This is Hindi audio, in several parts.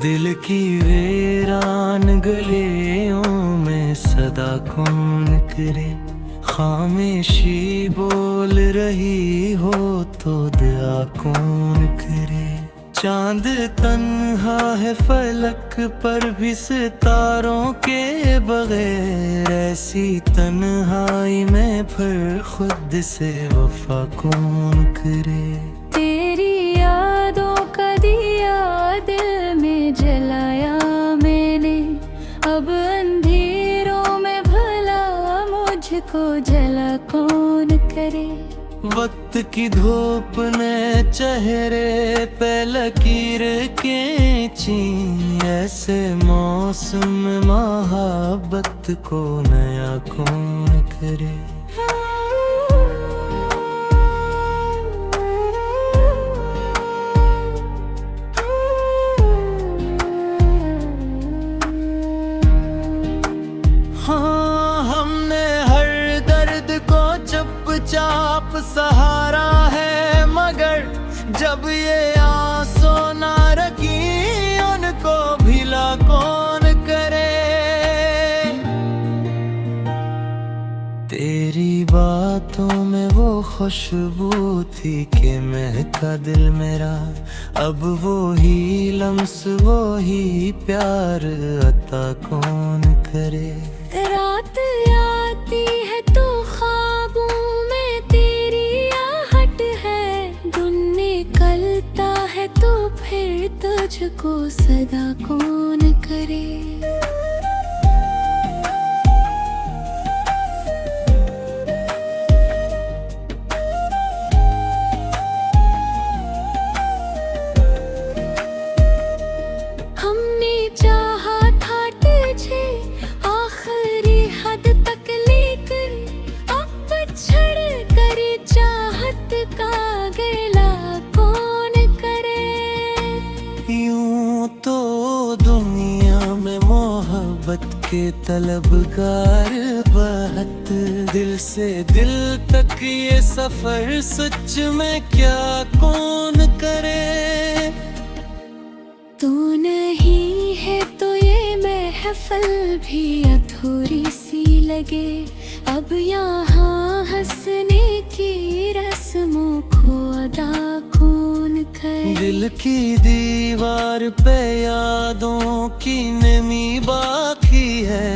दिल की वीरान गलियों में सदा कौन करे। खामोशी बोल रही हो तो दुआ कौन करे। चांद तन्हा है फलक पर भी सितारों के बगैर, ऐसी तन्हाई में फिर खुद से वफा कौन करे। तेरी यादों का दिया दिल में जलाया मैंने, अब अंधेरों में भला मुझको जला कौन करे। वक्त की धूप ने चेहरे पे लकीर खींची, ऐसे मौसम में मोहब्बत को नया कौन करे। हाँ, हमने हर दर्द को चुपचाप सहारा है, मगर जब ये आंसू ना रखी उनको भीला कौन करे। तेरी बातों में वो खुशबू थी कि महका दिल मेरा, अब वो ही लम्स वो ही प्यार अता कौन करे। रात आती है तो ख्वाबों में तेरी आहट है, दिन निकलता है तो फिर तुझको सदा कौन करे। हमने चाहा था तुझे आखिरी हद तक, लेकिन अब छड़ कर चाहत का गिला कौन करे। यूं तो दुनिया में मोहब्बत के तलबगार बहुत, दिल से दिल तक ये सफर सच में क्या कौन करे। तू नहीं है तो ये महफिल भी अधूरी सी लगे, अब यहाँ हंसने की रस्मों को अदा कौन करे। दिल की दीवार पे यादों की नमी बाकी है,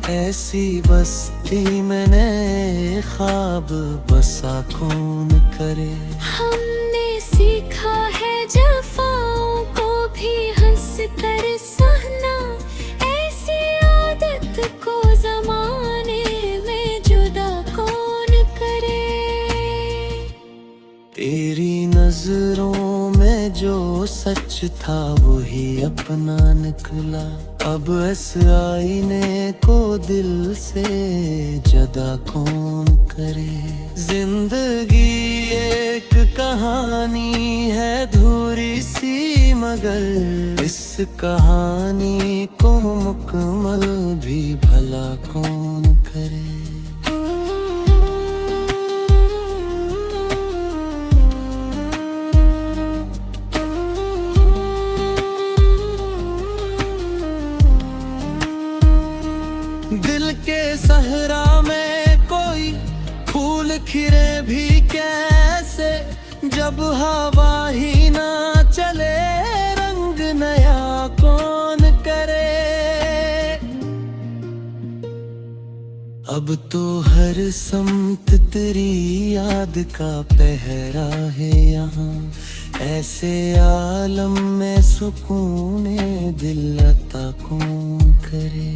ऐसी बस्ती मैंने ख्वाब बसा कौन करे। हमने सीखा है जफाओं को भी हंस कर सहना, ऐसी आदत को जमाने में जुदा कौन करे। तेरी नजरों में जो सच था वही अपना निकला, अब इस आईने को दिल से जुदा कौन करे। जिंदगी एक कहानी है अधूरी सी, मगर इस कहानी को मुकम्मल भी भला कौन करे। दिल के सहरा में कोई फूल खिले भी कैसे, जब हवा ही ना चले रंग नया कौन करे। अब तो हर समत तेरी याद का पहरा है यहाँ, ऐसे आलम में सुकून दिल अता कौन करे।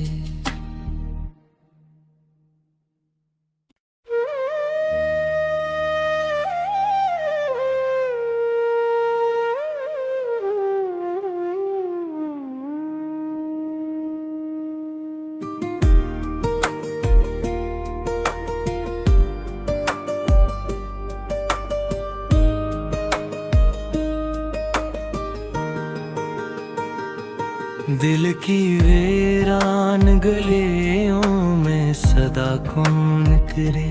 दिल की वीरान गलियों में सदा कौन करे।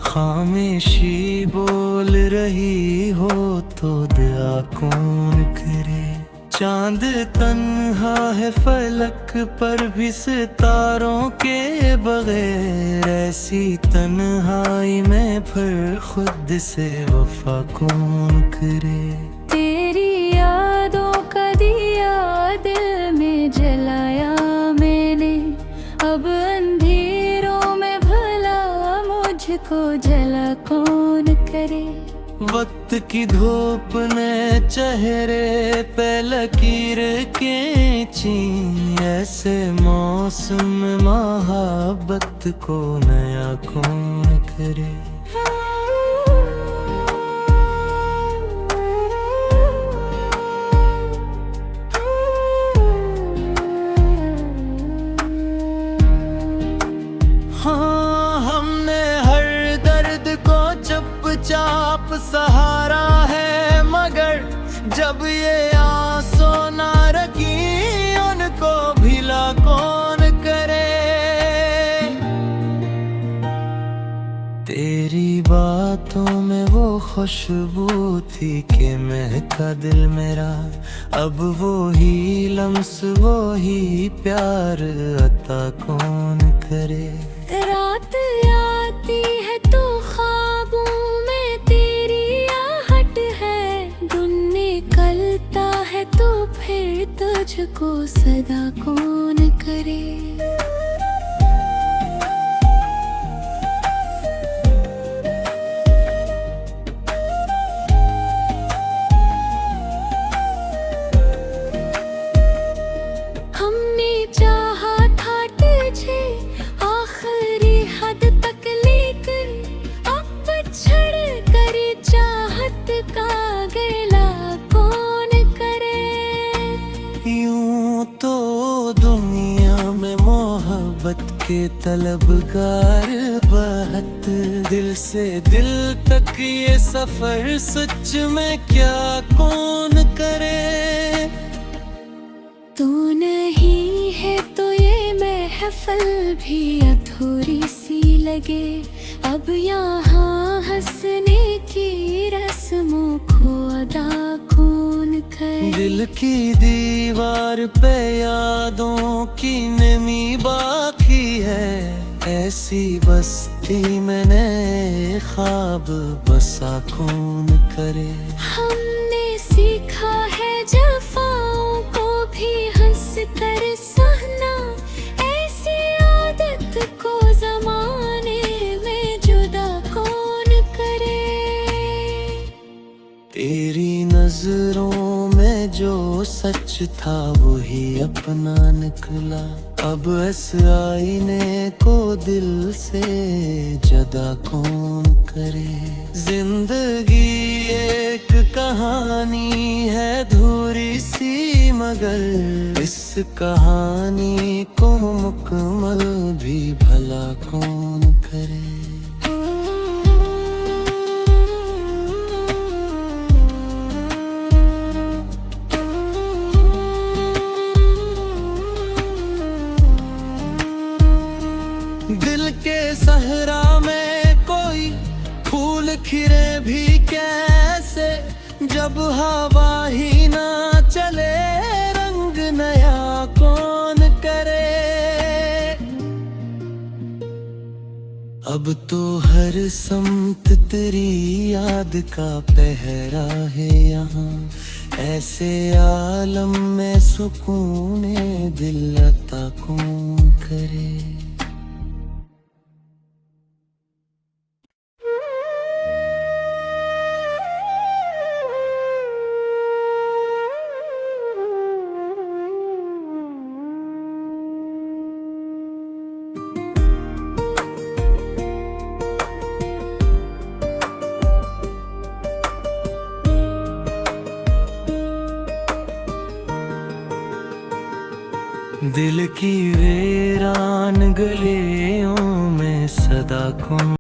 खामोशी बोल रही हो तो दुआ कौन करे। चांद तन्हा है फलक पर भी सितारों के बगैर, ऐसी तन्हाई में फिर खुद से वफा कौन करे। तेरी यादों का दिया दिल में जलाया मैंने, अब अंधेरों में भला मुझको जला कौन करे। वक्त की धूप ने चेहरे पे लकीर खींची, ऐसे मौसम में मोहब्बत को नया कौन करे। हाँ, हमने हर दर्द को चुपचाप सहारा है, मगर जब ये आंसू ना रखी उनको भिला कौन करे। तेरी बातों में वो खुशबू थी कि महका दिल मेरा, अब वो ही लम्स वो ही प्यार अता कौन करे। रात आती है तो ख्वाबों में तेरी आहट है, दिन निकलता है तो फिर तुझको सदा कौन करे। हमने चाहा था तुझे आखिरी हद तक, लेकिन अब पछड़ कर चाहत का गिला कौन करे। यूं तो दुनिया में मोहब्बत के तलबगार बहुत, दिल से दिल तक ये सफर सच में क्या कौन करे। तू नहीं है तो ये महफिल भी अधूरी सी लगे, अब यहाँ हंसने की रस्मों को अदा कौन करे। दिल की दीवार पे यादों की नमी बाकी है, ऐसी बस्ती मैंने ख्वाब बसा कौन करे। हमने सीखा है जफाओं को भी हंस कर सहना, ऐसी आदत को जमाने में जुदा कौन करे। तेरी नजरों में जो सच था वही अपना निकला, अब इस आईने को दिल से जुदा कौन करे। जिंदगी एक कहानी है अधूरी सी, मगर इस कहानी को मुकम्मल भी भला कौन करे। दिल के सहरा में कोई फूल खिले भी कैसे, जब हवा ही ना चले रंग नया कौन करे। अब तो हर समत तेरी याद का पहरा है यहाँ, ऐसे आलम में सुकून दिल अता कौन करे। दिल की वीरान गलियों में सदा कौन